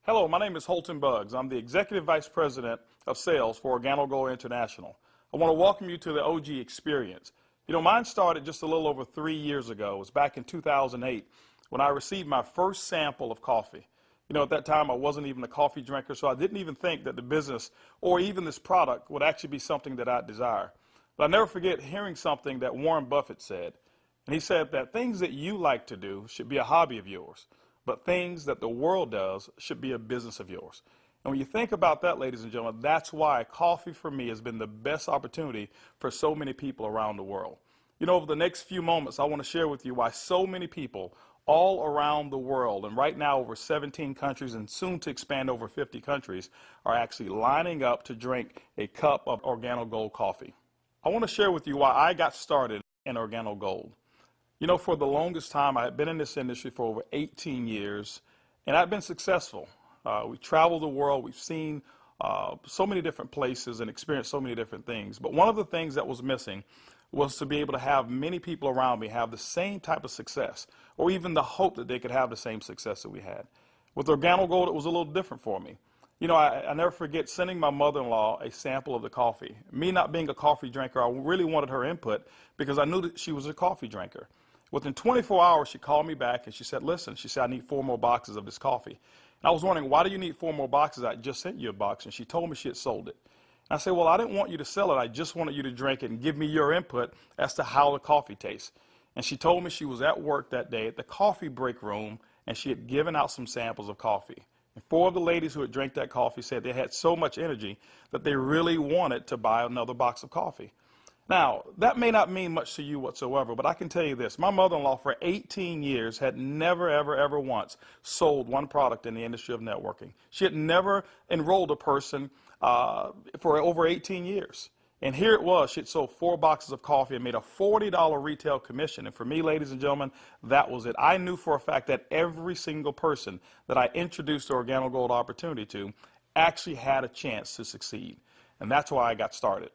Hello, my name is Holton Buggs. I'm the Executive Vice President of Sales for Organo Gold International. I want to welcome you to the OG experience. Mine started just a little over 3 years ago. It was back in 2008 when I received my first sample of coffee. At that time I wasn't even a coffee drinker, so I didn't even think that the business or even this product would actually be something that I'd desire. But I'll never forget hearing something that Warren Buffett said. And he said that things that you like to do should be a hobby of yours, but things that the world does should be a business of yours. And when you think about that, ladies and gentlemen, that's why coffee for me has been the best opportunity for so many people around the world. Over the next few moments, I want to share with you why so many people all around the world, and right now over 17 countries and soon to expand over 50 countries, are actually lining up to drink a cup of Organo Gold coffee. I want to share with you why I got started in Organo Gold. For the longest time, I had been in this industry for over 18 years, and I've been successful. We traveled the world. We've seen so many different places and experienced so many different things. But one of the things that was missing was to be able to have many people around me have the same type of success, or even the hope that they could have the same success that we had. With Organo Gold, it was a little different for me. I never forget sending my mother-in-law a sample of the coffee. Me not being a coffee drinker, I really wanted her input because I knew that she was a coffee drinker. Within 24 hours, she called me back and she said, listen, she said, I need 4 more boxes of this coffee. And I was wondering, why do you need 4 more boxes? I just sent you a box. And she told me she had sold it. And I said, well, I didn't want you to sell it. I just wanted you to drink it and give me your input as to how the coffee tastes. And she told me she was at work that day at the coffee break room, and she had given out some samples of coffee. And 4 of the ladies who had drank that coffee said they had so much energy that they really wanted to buy another box of coffee. Now, that may not mean much to you whatsoever, but I can tell you this. My mother-in-law for 18 years had never, ever once sold one product in the industry of networking. She had never enrolled a person for over 18 years. And here it was. She had sold 4 boxes of coffee and made a $40 retail commission. And for me, ladies and gentlemen, that was it. I knew for a fact that every single person that I introduced the Organo Gold opportunity to actually had a chance to succeed. And that's why I got started.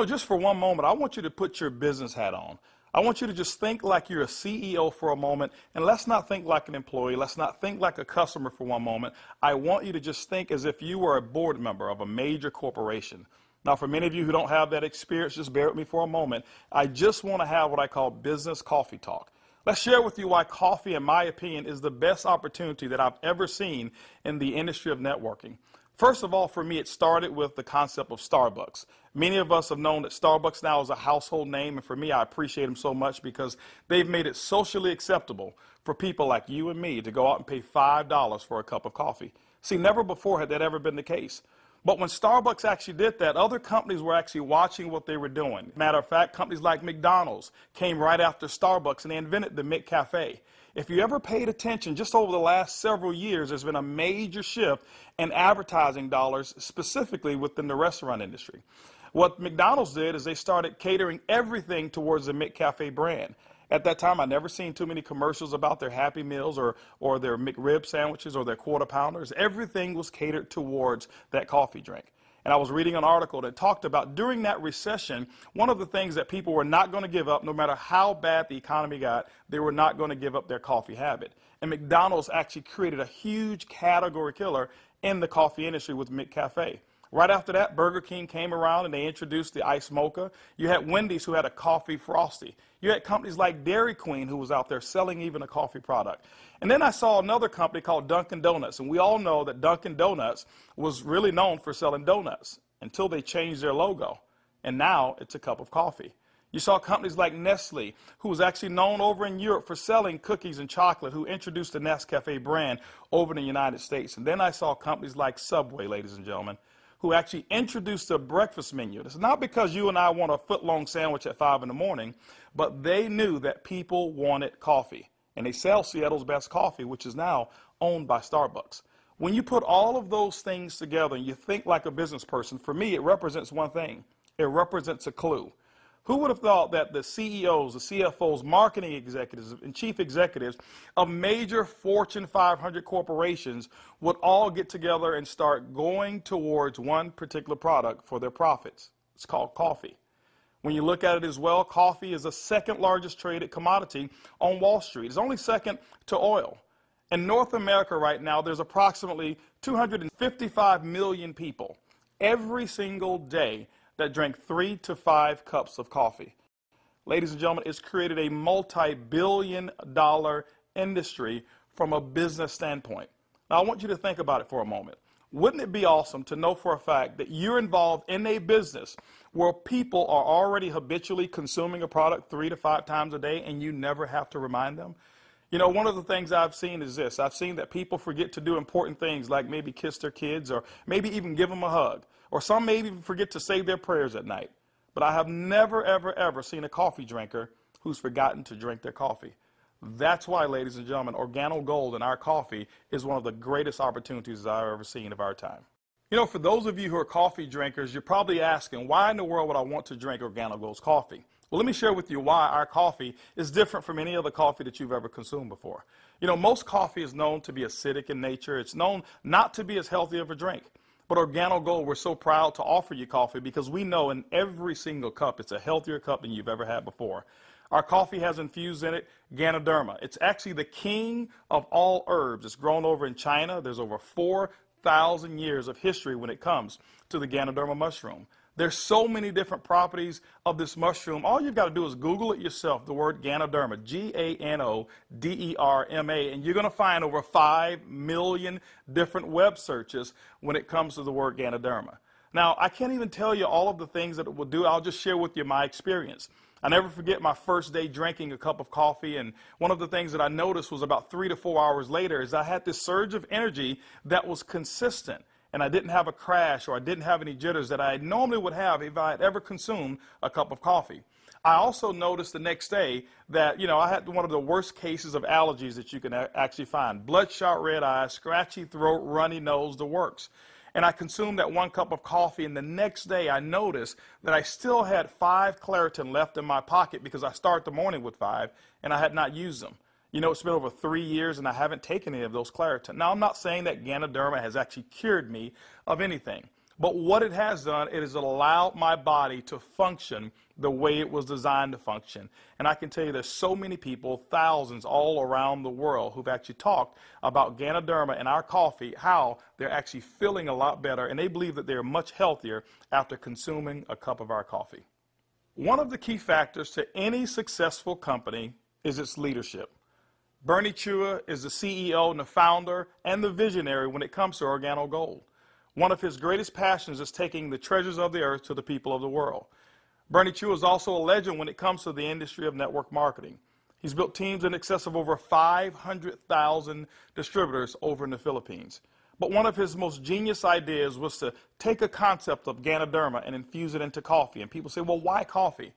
Just for one moment, I want you to put your business hat on. I want you to just think like you're a CEO for a moment, and let's not think like an employee. Let's not think like a customer for one moment. I want you to just think as if you were a board member of a major corporation. Now, for many of you who don't have that experience, just bear with me for a moment. I just want to have what I call business coffee talk. Let's share with you why coffee, in my opinion, is the best opportunity that I've ever seen in the industry of networking. First of all, for me, it started with the concept of Starbucks. Many of us have known that Starbucks now is a household name, and for me, I appreciate them so much because they've made it socially acceptable for people like you and me to go out and pay $5 for a cup of coffee. See, never before had that ever been the case. But when Starbucks actually did that, other companies were actually watching what they were doing. Matter of fact, companies like McDonald's came right after Starbucks, and they invented the McCafe. If you ever paid attention, just over the last several years, there's been a major shift in advertising dollars, specifically within the restaurant industry. What McDonald's did is they started catering everything towards the McCafe brand. At that time, I'd never seen too many commercials about their Happy Meals or their McRib sandwiches or their Quarter Pounders. Everything was catered towards that coffee drink. And I was reading an article that talked about during that recession, one of the things that people were not going to give up, no matter how bad the economy got, they were not going to give up their coffee habit. And McDonald's actually created a huge category killer in the coffee industry with McCafe. Right after that, Burger King came around and they introduced the Iced Mocha. You had Wendy's who had a coffee frosty. You had companies like Dairy Queen who was out there selling even a coffee product. And then I saw another company called Dunkin' Donuts. And we all know that Dunkin' Donuts was really known for selling donuts until they changed their logo. And now it's a cup of coffee. You saw companies like Nestle, who was actually known over in Europe for selling cookies and chocolate, who introduced the Nescafe brand over in the United States. And then I saw companies like Subway, ladies and gentlemen, who actually introduced a breakfast menu. It's not because you and I want a foot-long sandwich at 5 in the morning, but they knew that people wanted coffee. And they sell Seattle's best coffee, which is now owned by Starbucks. When you put all of those things together and you think like a business person, for me, it represents one thing. It represents a clue. Who would have thought that the CEOs, the CFOs, marketing executives, and chief executives of major Fortune 500 corporations would all get together and start going towards one particular product for their profits? It's called coffee. When you look at it as well, coffee is the second largest traded commodity on Wall Street. It's only second to oil. In North America right now, there's approximately 255 million people every single day that drink 3 to 5 cups of coffee. Ladies and gentlemen, it's created a multi-billion-dollar industry from a business standpoint. Now, I want you to think about it for a moment. Wouldn't it be awesome to know for a fact that you're involved in a business where people are already habitually consuming a product 3 to 5 times a day and you never have to remind them? You know, one of the things I've seen is this. I've seen that people forget to do important things like maybe kiss their kids or maybe even give them a hug. Or some may even forget to say their prayers at night. But I have never, ever, ever seen a coffee drinker who's forgotten to drink their coffee. That's why, ladies and gentlemen, Organo Gold in our coffee is one of the greatest opportunities I've ever seen of our time. You know, for those of you who are coffee drinkers, you're probably asking, why in the world would I want to drink Organo Gold's coffee? Well, let me share with you why our coffee is different from any other coffee that you've ever consumed before. You know, most coffee is known to be acidic in nature. It's known not to be as healthy of a drink. But Organo Gold, we're so proud to offer you coffee because we know in every single cup it's a healthier cup than you've ever had before. Our coffee has infused in it Ganoderma. It's actually the king of all herbs. It's grown over in China. There's over 4,000 years of history when it comes to the Ganoderma mushroom. There's so many different properties of this mushroom. All you've got to do is Google it yourself, the word Ganoderma, Ganoderma, and you're going to find over 5 million different web searches when it comes to the word Ganoderma. Now, I can't even tell you all of the things that it will do. I'll just share with you my experience. I never forget my first day drinking a cup of coffee, and one of the things that I noticed was about 3 to 4 hours later is I had this surge of energy that was consistent. And I didn't have a crash or I didn't have any jitters that I normally would have if I had ever consumed a cup of coffee. I also noticed the next day that, you know, I had one of the worst cases of allergies that you can actually find. Bloodshot red eyes, scratchy throat, runny nose, the works. And I consumed that 1 cup of coffee, and the next day I noticed that I still had 5 Claritin left in my pocket because I start the morning with 5 and I had not used them. You know, it's been over 3 years and I haven't taken any of those Claritin. Now, I'm not saying that Ganoderma has actually cured me of anything. But what it has done, it has allowed my body to function the way it was designed to function. And I can tell you there's so many people, thousands all around the world, who've actually talked about Ganoderma and our coffee, how they're actually feeling a lot better, and they believe that they're much healthier after consuming a cup of our coffee. One of the key factors to any successful company is its leadership. Bernie Chua is the CEO and the founder and the visionary when it comes to Organo Gold. One of his greatest passions is taking the treasures of the earth to the people of the world. Bernie Chua is also a legend when it comes to the industry of network marketing. He's built teams in excess of over 500,000 distributors over in the Philippines. But one of his most genius ideas was to take a concept of Ganoderma and infuse it into coffee. And people say, well, why coffee?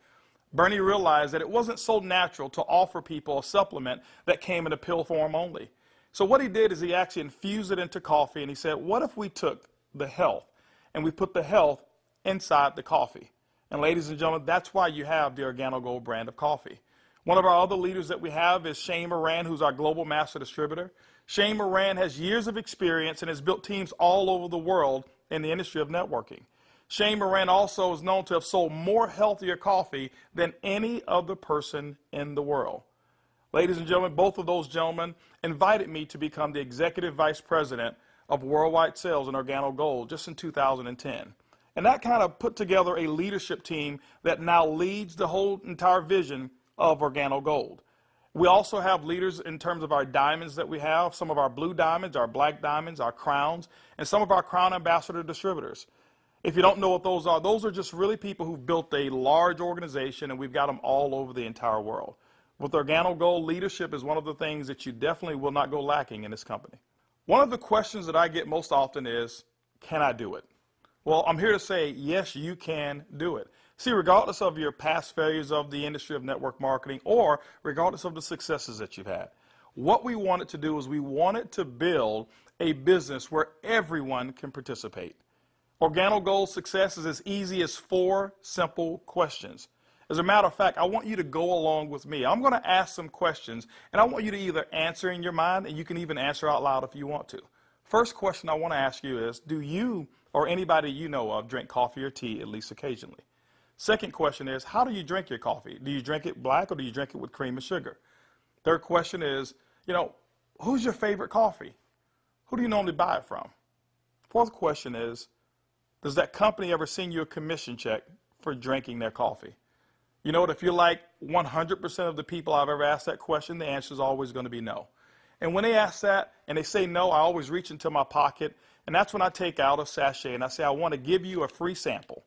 Bernie realized that it wasn't so natural to offer people a supplement that came in a pill form only. So what he did is he actually infused it into coffee, and he said, what if we took the health and we put the health inside the coffee? And ladies and gentlemen, that's why you have the Organo Gold brand of coffee. One of our other leaders that we have is Shane Moran, who's our global master distributor. Shane Moran has years of experience and has built teams all over the world in the industry of networking. Shane Moran also is known to have sold more healthier coffee than any other person in the world. Ladies and gentlemen, both of those gentlemen invited me to become the Executive Vice President of Worldwide Sales in Organo Gold just in 2010. And that kind of put together a leadership team that now leads the whole entire vision of Organo Gold. We also have leaders in terms of our diamonds that we have, some of our blue diamonds, our black diamonds, our crowns, and some of our crown ambassador distributors. If you don't know what those are just really people who've built a large organization, and we've got them all over the entire world. With Organo Gold, leadership is one of the things that you definitely will not go lacking in this company. One of the questions that I get most often is, can I do it? Well, I'm here to say, yes, you can do it. See, regardless of your past failures of the industry of network marketing or regardless of the successes that you've had, what we wanted to do is we wanted to build a business where everyone can participate. Organo Gold's success is as easy as 4 simple questions. As a matter of fact, I want you to go along with me. I'm going to ask some questions, and I want you to either answer in your mind, and you can even answer out loud if you want to. First question I want to ask you is, do you or anybody you know of drink coffee or tea at least occasionally? Second question is, how do you drink your coffee? Do you drink it black or do you drink it with cream and sugar? Third question is, Who's your favorite coffee? Who do you normally buy it from? Fourth question is, does that company ever send you a commission check for drinking their coffee? You know what, if you're like 100% of the people I've ever asked that question, the answer is always going to be no. And when they ask that and they say no, I always reach into my pocket, and that's when I take out a sachet and I say, I want to give you a free sample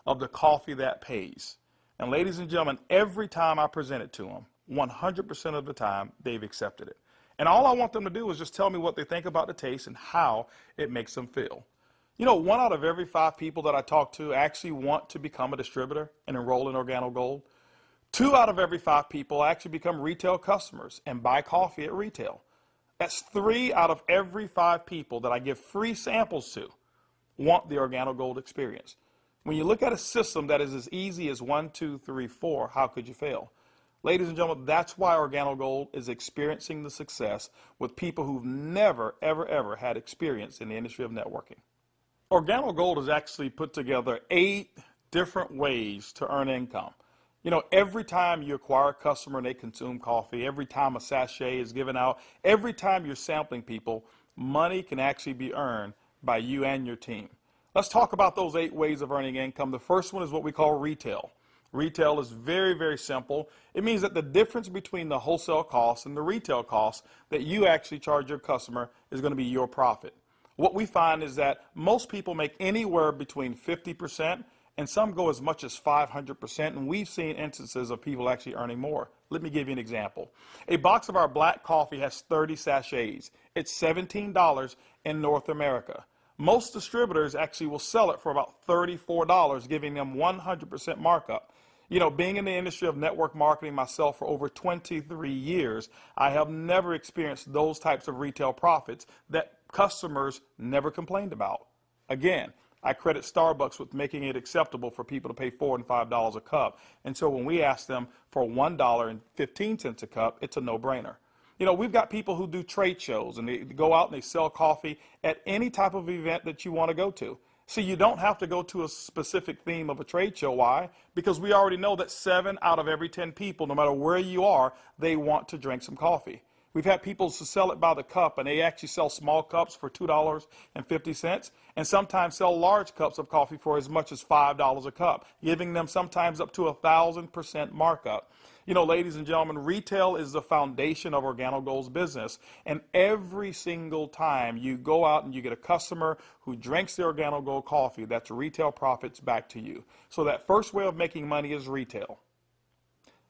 of the coffee that pays. And ladies and gentlemen, every time I present it to them, 100% of the time, they've accepted it. And all I want them to do is just tell me what they think about the taste and how it makes them feel. You know, 1 out of every 5 people that I talk to actually want to become a distributor and enroll in Organo Gold. 2 out of every 5 people actually become retail customers and buy coffee at retail. That's 3 out of every 5 people that I give free samples to want the Organo Gold experience. When you look at a system that is as easy as 1, 2, 3, 4, how could you fail? Ladies and gentlemen, that's why Organo Gold is experiencing the success with people who've never, ever, ever had experience in the industry of networking. Organo Gold has actually put together 8 different ways to earn income. You know, every time you acquire a customer and they consume coffee, every time a sachet is given out, every time you're sampling people, money can actually be earned by you and your team. Let's talk about those 8 ways of earning income. The first one is what we call retail. Retail is very, very simple. It means that the difference between the wholesale cost and the retail cost that you actually charge your customer is going to be your profit. What we find is that most people make anywhere between 50% and some go as much as 500%, and we've seen instances of people actually earning more. Let me give you an example. A box of our black coffee has 30 sachets. It's $17 in North America. Most distributors actually will sell it for about $34, giving them 100% markup. You know, being in the industry of network marketing myself for over 23 years, I have never experienced those types of retail profits that customers never complained about. Again, I credit Starbucks with making it acceptable for people to pay $4 and $5 a cup. And so when we ask them for $1.15 a cup, it's a no-brainer. You know, we've got people who do trade shows and they go out and they sell coffee at any type of event that you want to go to. See, you don't have to go to a specific theme of a trade show. Why? Because we already know that 7 out of every 10 people, no matter where you are, they want to drink some coffee. We've had people to sell it by the cup, and they actually sell small cups for $2.50, and sometimes sell large cups of coffee for as much as $5 a cup, giving them sometimes up to 1,000% markup. You know, ladies and gentlemen, retail is the foundation of Organo Gold's business, and every single time you go out and you get a customer who drinks the Organo Gold coffee, that's retail profits back to you. So that first way of making money is retail.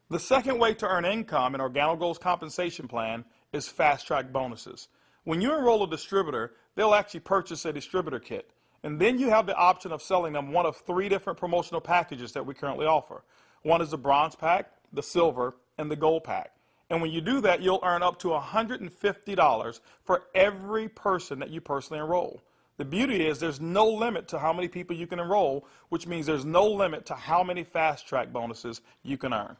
The second way to earn income in Organo Gold's compensation plan is fast-track bonuses. When you enroll a distributor, they'll actually purchase a distributor kit. And then you have the option of selling them one of 3 different promotional packages that we currently offer. One is the bronze pack, the silver, and the gold pack. And when you do that, you'll earn up to $150 for every person that you personally enroll. The beauty is there's no limit to how many people you can enroll, which means there's no limit to how many fast-track bonuses you can earn.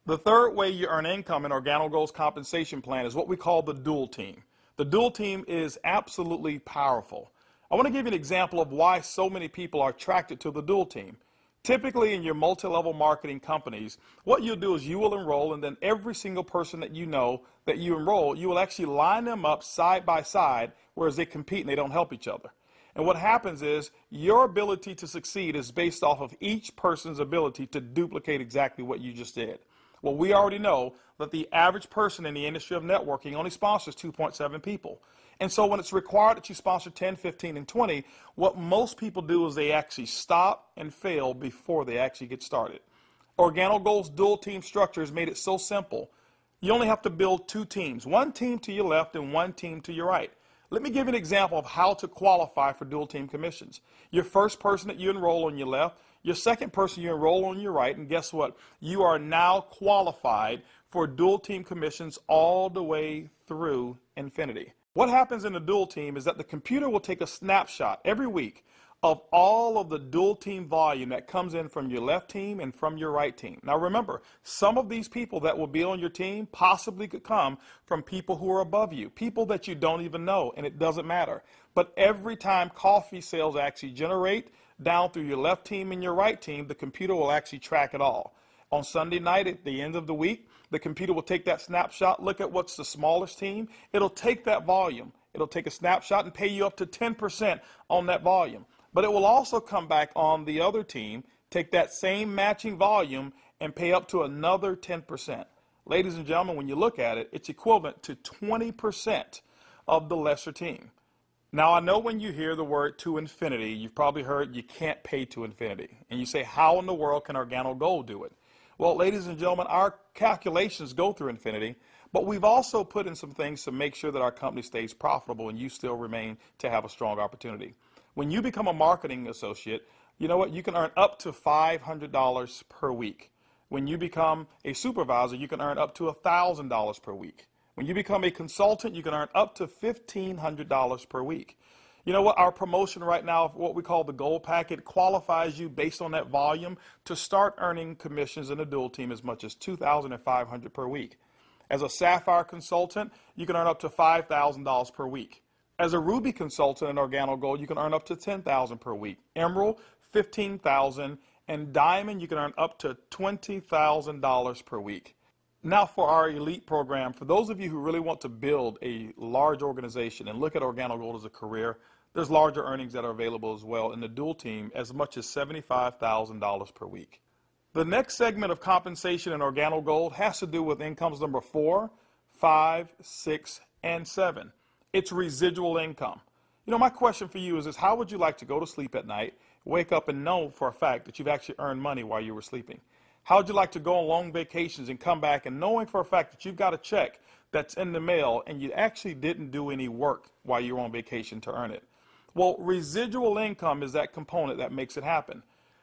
The third way you earn income in Organo Gold's compensation plan is what we call the dual team. The dual team is absolutely powerful. I want to give you an example of why so many people are attracted to the dual team. Typically in your multi-level marketing companies, what you'll do is you will enroll, and then every single person that you know that you enroll, you will actually line them up side by side, whereas they compete and they don't help each other. And what happens is your ability to succeed is based off of each person's ability to duplicate exactly what you just did. Well, we already know that the average person in the industry of networking only sponsors 2.7 people. And so when it's required that you sponsor 10, 15, and 20, what most people do is they actually stop and fail before they actually get started. Organo Gold's dual team structure has made it so simple. You only have to build 2 teams, 1 team to your left and 1 team to your right. Let me give you an example of how to qualify for dual team commissions. Your first person that you enroll on your left, your second person you enroll on your right, and guess what? You are now qualified for dual team commissions all the way through infinity. What happens in the dual team is that the computer will take a snapshot every week of all of the dual team volume that comes in from your left team and from your right team. Now remember, some of these people that will be on your team possibly could come from people who are above you, people that you don't even know, and it doesn't matter. But every time coffee sales actually generate down through your left team and your right team, the computer will actually track it all. On Sunday night at the end of the week, the computer will take that snapshot, look at what's the smallest team. It'll take that volume. It'll take a snapshot and pay you up to 10% on that volume. But it will also come back on the other team, take that same matching volume and pay up to another 10%. Ladies and gentlemen, when you look at it, it's equivalent to 20% of the lesser team. Now, I know when you hear the word to infinity, you've probably heard you can't pay to infinity. And you say, how in the world can Organo Gold do it? Well, ladies and gentlemen, our calculations go through infinity, but we've also put in some things to make sure that our company stays profitable and you still remain to have a strong opportunity. When you become a marketing associate, you know what? You can earn up to $500 per week. When you become a supervisor, you can earn up to $1,000 per week. When you become a consultant, you can earn up to $1,500 per week. You know what? Our promotion right now, what we call the Gold Packet, qualifies you based on that volume to start earning commissions in a dual team as much as $2,500 per week. As a Sapphire consultant, you can earn up to $5,000 per week. As a Ruby consultant in Organo Gold, you can earn up to $10,000 per week. Emerald, $15,000, and Diamond, you can earn up to $20,000 per week. Now for our elite program, for those of you who really want to build a large organization and look at Organo Gold as a career, there's larger earnings that are available as well in the dual team, as much as $75,000 per week. The next segment of compensation in Organo Gold has to do with incomes number 4, 5, 6, and 7. It's residual income. You know, my question for you is how would you like to go to sleep at night, wake up and know for a fact that you've actually earned money while you were sleeping? How would you like to go on long vacations and come back and knowing for a fact that you've got a check that's in the mail and you actually didn't do any work while you were on vacation to earn it? Well, residual income is that component that makes it happen.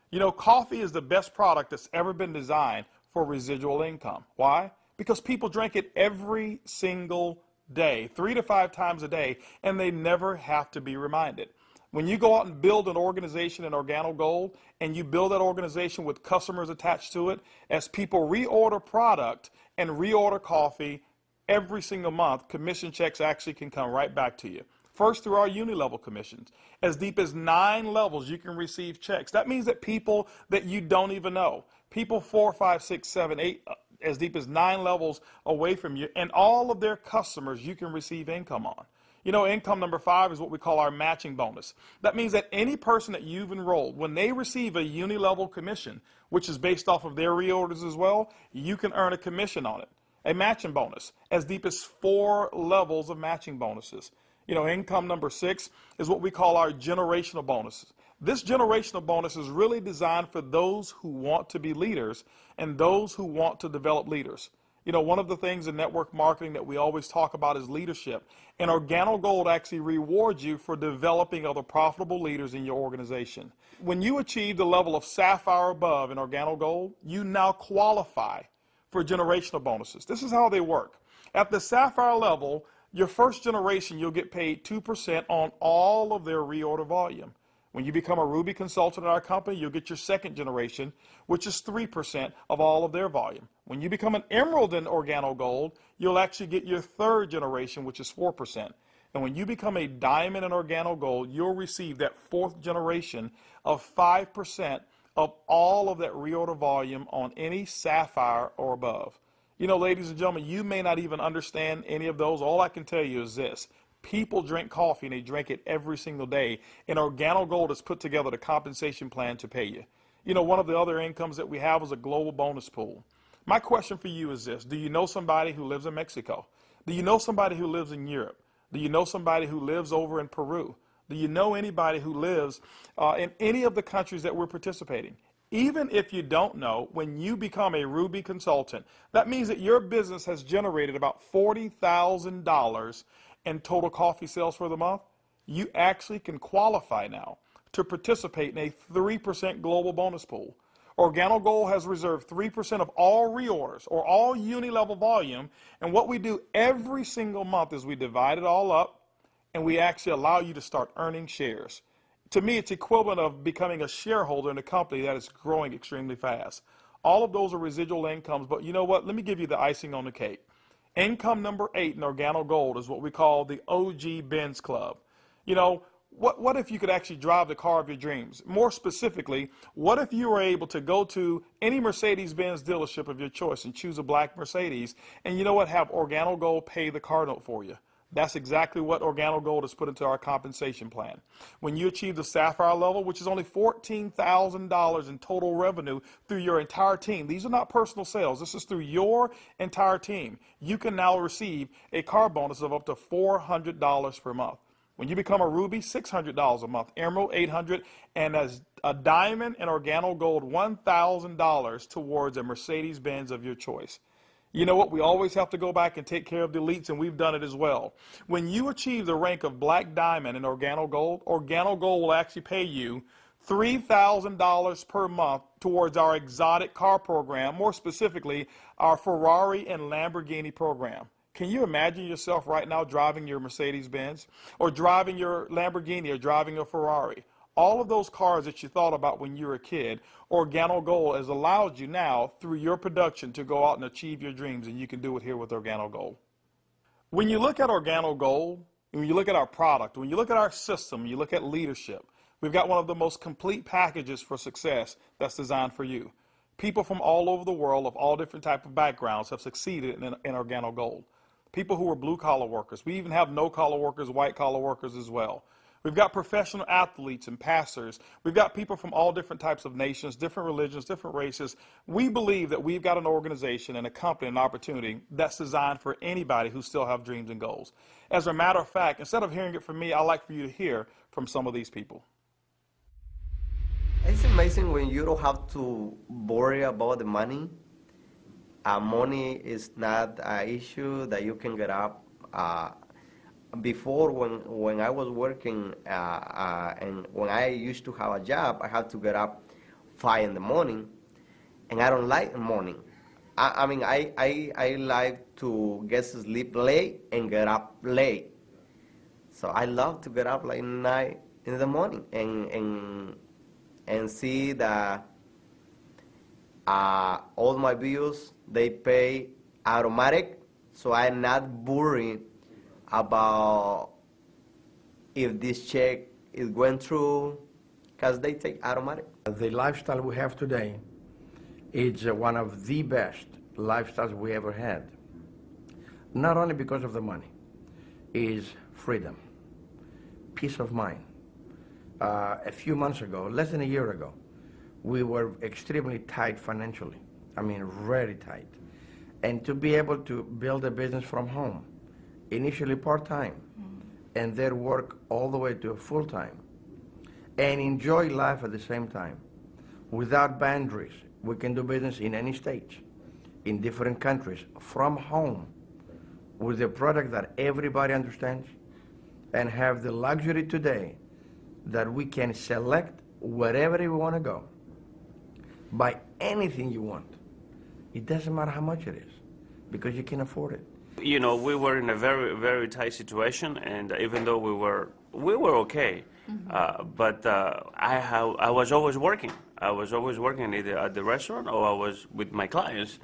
You know, coffee is the best product that's ever been designed for residual income. Why? Because people drink it every single day, 3 to 5 times a day, and they never have to be reminded. When you go out and build an organization in Organo Gold, and you build that organization with customers attached to it, as people reorder product and reorder coffee every single month, commission checks actually can come right back to you. First, through our uni-level commissions. As deep as 9 levels, you can receive checks. That means that people that you don't even know, people 4, 5, 6, 7, 8, as deep as 9 levels away from you, and all of their customers you can receive income on. You know, income number 5 is what we call our matching bonus. That means that any person that you've enrolled, when they receive a uni-level commission, which is based off of their reorders as well, you can earn a commission on it. A matching bonus, as deep as 4 levels of matching bonuses. You know, income number 6 is what we call our generational bonuses. This generational bonus is really designed for those who want to be leaders and those who want to develop leaders. You know, one of the things in network marketing that we always talk about is leadership. And Organo Gold actually rewards you for developing other profitable leaders in your organization. When you achieve the level of Sapphire above in Organo Gold, you now qualify for generational bonuses. This is how they work. At the Sapphire level, your first generation, you'll get paid 2% on all of their reorder volume. When you become a Ruby consultant in our company, you'll get your second generation, which is 3% of all of their volume. When you become an Emerald in Organo Gold, you'll actually get your third generation, which is 4%. And when you become a Diamond in Organo Gold, you'll receive that fourth generation of 5% of all of that reorder volume on any Sapphire or above. You know, ladies and gentlemen, you may not even understand any of those. All I can tell you is this. People drink coffee, and they drink it every single day. And Organo Gold has put together the compensation plan to pay you. You know, one of the other incomes that we have is a global bonus pool. My question for you is this. Do you know somebody who lives in Mexico? Do you know somebody who lives in Europe? Do you know somebody who lives over in Peru? Do you know anybody who lives in any of the countries that we're participating? Even if you don't know, when you become a Ruby consultant, that means that your business has generated about $40,000 in total coffee sales for the month. You actually can qualify now to participate in a 3% global bonus pool. Organo Gold has reserved 3% of all reorders or all uni-level volume, and what we do every single month is we divide it all up and we actually allow you to start earning shares. To me, it's equivalent of becoming a shareholder in a company that is growing extremely fast. All of those are residual incomes, but you know what? Let me give you the icing on the cake. Income number 8 in Organo Gold is what we call the OG Benz Club. You know, What if you could actually drive the car of your dreams? More specifically, what if you were able to go to any Mercedes-Benz dealership of your choice and choose a black Mercedes, and you know what, have Organo Gold pay the car note for you? That's exactly what Organo Gold has put into our compensation plan. When you achieve the Sapphire level, which is only $14,000 in total revenue through your entire team, these are not personal sales, this is through your entire team, you can now receive a car bonus of up to $400 per month. When you become a Ruby, $600 a month, Emerald, $800, and as a Diamond and Organo Gold, $1,000 towards a Mercedes-Benz of your choice. You know what? We always have to go back and take care of the elites, and we've done it as well. When you achieve the rank of Black Diamond in Organo Gold will actually pay you $3,000 per month towards our exotic car program, more specifically, our Ferrari and Lamborghini program. Can you imagine yourself right now driving your Mercedes-Benz, or driving your Lamborghini, or driving a Ferrari? All of those cars that you thought about when you were a kid, Organo Gold has allowed you now, through your production, to go out and achieve your dreams, and you can do it here with Organo Gold. When you look at Organo Gold, when you look at our product, when you look at our system, you look at leadership, we've got one of the most complete packages for success that's designed for you. People from all over the world of all different types of backgrounds have succeeded in Organo Gold. People who are blue-collar workers. We even have no-collar workers, white-collar workers as well. We've got professional athletes and pastors. We've got people from all different types of nations, different religions, different races. We believe that we've got an organization and a company, an opportunity that's designed for anybody who still have dreams and goals. As a matter of fact, instead of hearing it from me, I'd like for you to hear from some of these people. It's amazing when you don't have to worry about the money. Money is not an issue that you can get up. Before, when I was working and when I used to have a job, I had to get up 5 in the morning, and I don't like the morning. I mean, I like to get to sleep late and get up late. So I love to get up like 9 in the morning and see that all my bills, they pay automatic, so I'm not worried about if this check is going through, because they take automatic. The lifestyle we have today is one of the best lifestyles we ever had. Not only because of the money, is freedom, peace of mind. A few months ago, less than a year ago, we were extremely tight financially. I mean, very tight. And to be able to build a business from home, initially part-time, and then work all the way to full-time, and enjoy life at the same time, without boundaries. We can do business in any state, in different countries, from home, with a product that everybody understands, and have the luxury today that we can select wherever we want to go. Buy anything you want. It doesn't matter how much it is, because you can afford it. You know, we were in a very, very tight situation, and even though we were okay, but I was always working. I was always working either at the restaurant or I was with my clients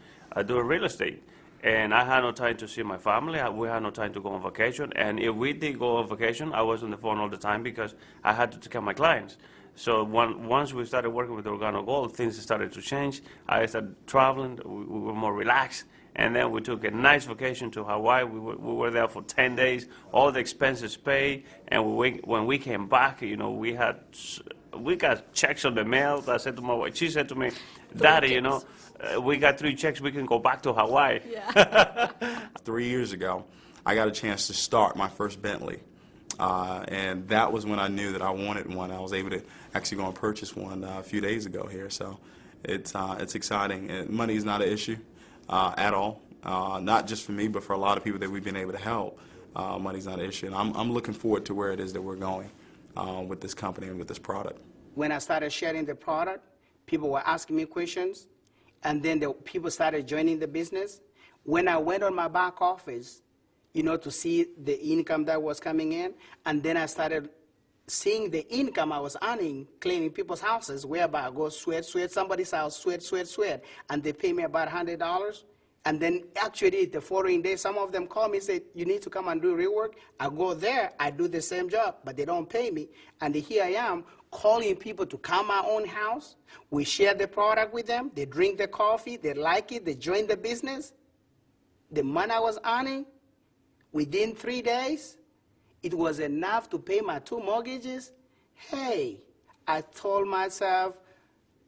doing real estate. And I had no time to see my family. We had no time to go on vacation. And if we did go on vacation, I was on the phone all the time because I had to take care of my clients. So once we started working with Organo Gold, things started to change. I started traveling. We were more relaxed. And then we took a nice vacation to Hawaii. We were there for 10 days, all the expenses paid. And when we came back, you know, we got checks on the mail. I said to my wife, she said to me, Daddy, you know, we got 3 checks, we can go back to Hawaii. Yeah. 3 years ago, I got a chance to start my first Bentley. And that was when I knew that I wanted one. I was able to actually go and purchase one a few days ago here. So it's exciting. And money is not an issue at all. Not just for me, but for a lot of people that we've been able to help. Money's not an issue. And I'm looking forward to where it is that we're going with this company and with this product. When I started sharing the product, people were asking me questions, and then the people started joining the business. When I went on my back office, you know, to see the income that was coming in, and then I started seeing the income I was earning cleaning people's houses, whereby I go sweat somebody's house, sweat, and they pay me about $100. And then actually the following day, some of them call me and say, you need to come and do rework. I go there, I do the same job, but they don't pay me. And here I am calling people to come my own house. We share the product with them. They drink the coffee. They like it. They join the business. The money I was earning, within 3 days, it was enough to pay my 2 mortgages. Hey, I told myself,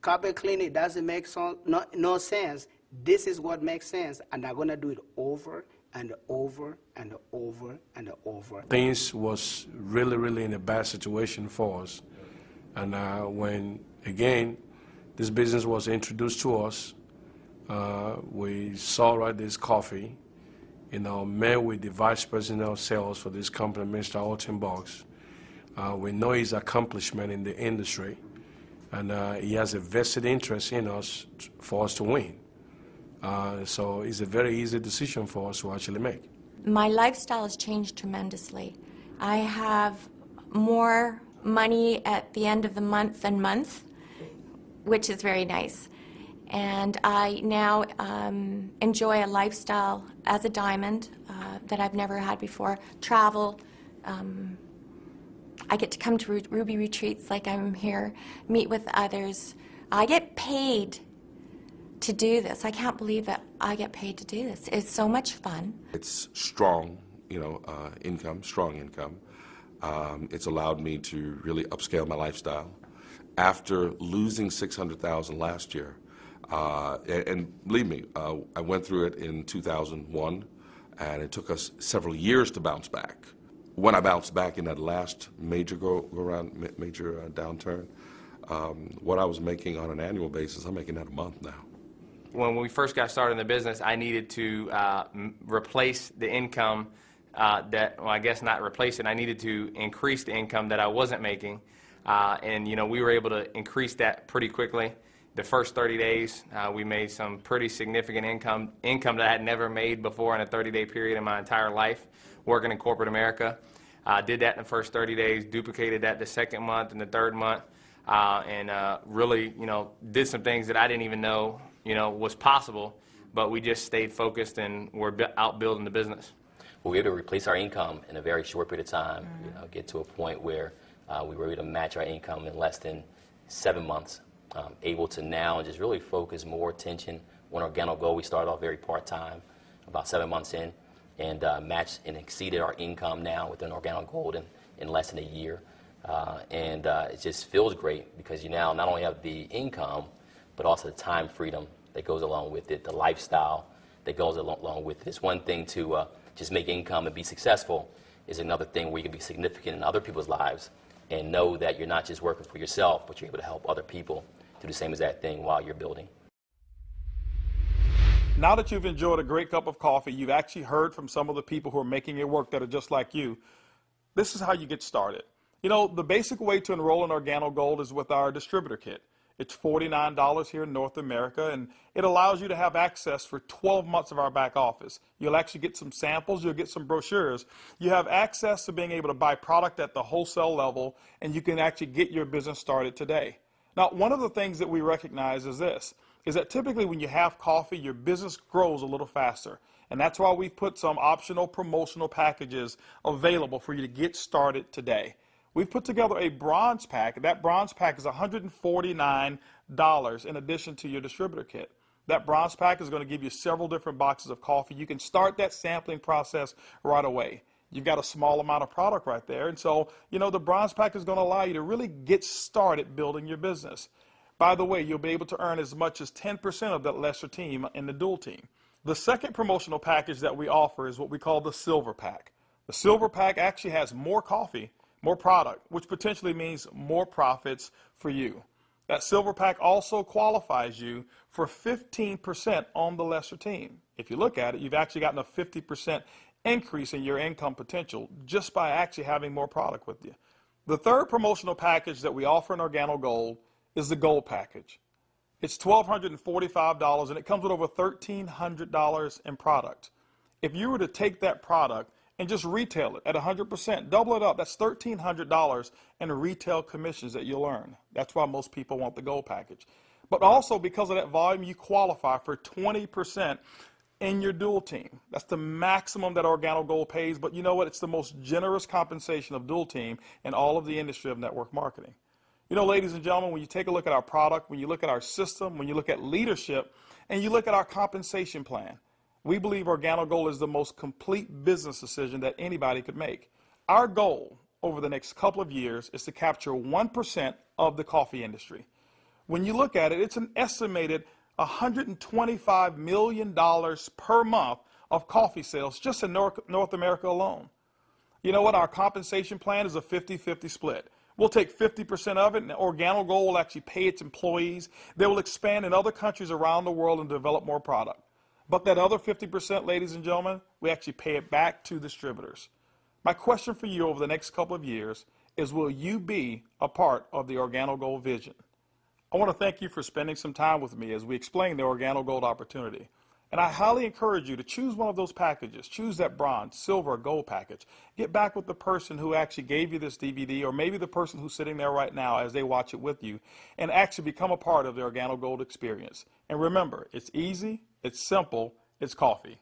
carpet cleaning doesn't make no sense. This is what makes sense, and I'm going to do it over and over and over and over. Things was really, really in a bad situation for us. And when, again, this business was introduced to us, we saw this coffee, met with the vice president of sales for this company, Mr. Alton Boggs. We know his accomplishment in the industry, and he has a vested interest in us for us to win. So it's a very easy decision for us to actually make. My lifestyle has changed tremendously. I have more money at the end of the month, which is very nice. And I now enjoy a lifestyle as a diamond that I've never had before. Travel. I get to come to Ruby retreats like I'm here, meet with others. I get paid to do this. I can't believe that I get paid to do this. It's so much fun. It's strong, income, strong income. It's allowed me to really upscale my lifestyle. After losing $600,000 last year, and believe me, I went through it in 2001, and it took us several years to bounce back. When I bounced back in that last major downturn, what I was making on an annual basis, I'm making that a month now. When we first got started in the business, I needed to replace the income I guess not replace it. I needed to increase the income that I wasn't making. And we were able to increase that pretty quickly. The first 30 days, we made some pretty significant income that I had never made before in a 30-day period in my entire life working in corporate America. Did that in the first 30 days, duplicated that the second month and the third month, and really, did some things that I didn't even know, was possible, but we just stayed focused and we're out building the business. Well, we were able to replace our income in a very short period of time, get to a point where we were able to match our income in less than 7 months, able to now just really focus more attention on Organo Gold. We started off very part-time, about 7 months in, and matched and exceeded our income now within Organo Gold in less than a year. It just feels great because you now not only have the income, but also the time freedom that goes along with it, the lifestyle that goes along with it. It's one thing to just make income and be successful. Is another thing where you can be significant in other people's lives and know that you're not just working for yourself, but you're able to help other people do the same exact thing while you're building. Now that you've enjoyed a great cup of coffee, you've actually heard from some of the people who are making it work that are just like you. This is how you get started. The basic way to enroll in Organo Gold is with our distributor kit. It's $49 here in North America, and it allows you to have access for 12 months of our back office. You'll actually get some samples, you'll get some brochures. You have access to being able to buy product at the wholesale level, and you can actually get your business started today. Now, one of the things that we recognize is this, is that typically when you have coffee, your business grows a little faster. And that's why we've put some optional promotional packages available for you to get started today. We've put together a bronze pack. That bronze pack is $149 in addition to your distributor kit. That bronze pack is going to give you several different boxes of coffee. You can start that sampling process right away. You've got a small amount of product right there. And so, the bronze pack is going to allow you to really get started building your business. By the way, you'll be able to earn as much as 10% of that lesser team in the dual team. The second promotional package that we offer is what we call the silver pack. The silver pack actually has more coffee, more product, which potentially means more profits for you. That silver pack also qualifies you for 15% on the lesser team. If you look at it, you've actually gotten a 50% increase in your income potential just by actually having more product with you. The third promotional package that we offer in Organo Gold is the Gold package. It's $1,245 and it comes with over $1,300 in product. If you were to take that product and just retail it at 100%, double it up, that's $1,300 in retail commissions that you'll earn. That's why most people want the Gold package. But also because of that volume, you qualify for 20% in your dual team. That's the maximum that Organo Gold pays, but you know what? It's the most generous compensation of dual team in all of the industry of network marketing. You know, ladies and gentlemen, when you take a look at our product, when you look at our system, when you look at leadership, and you look at our compensation plan, we believe Organo Gold is the most complete business decision that anybody could make. Our goal over the next couple of years is to capture 1% of the coffee industry. When you look at it, it's an estimated $125 million per month of coffee sales just in North America alone. You know what? Our compensation plan is a 50-50 split. We'll take 50% of it, and Organo Gold will actually pay its employees. They will expand in other countries around the world and develop more product. But that other 50%, ladies and gentlemen, we actually pay it back to distributors. My question for you over the next couple of years is, will you be a part of the Organo Gold vision? I want to thank you for spending some time with me as we explain the Organo Gold opportunity. And I highly encourage you to choose one of those packages. Choose that bronze, silver, or gold package. Get back with the person who actually gave you this DVD, or maybe the person who's sitting there right now as they watch it with you, and actually become a part of the Organo Gold experience. And remember, it's easy, it's simple, it's coffee.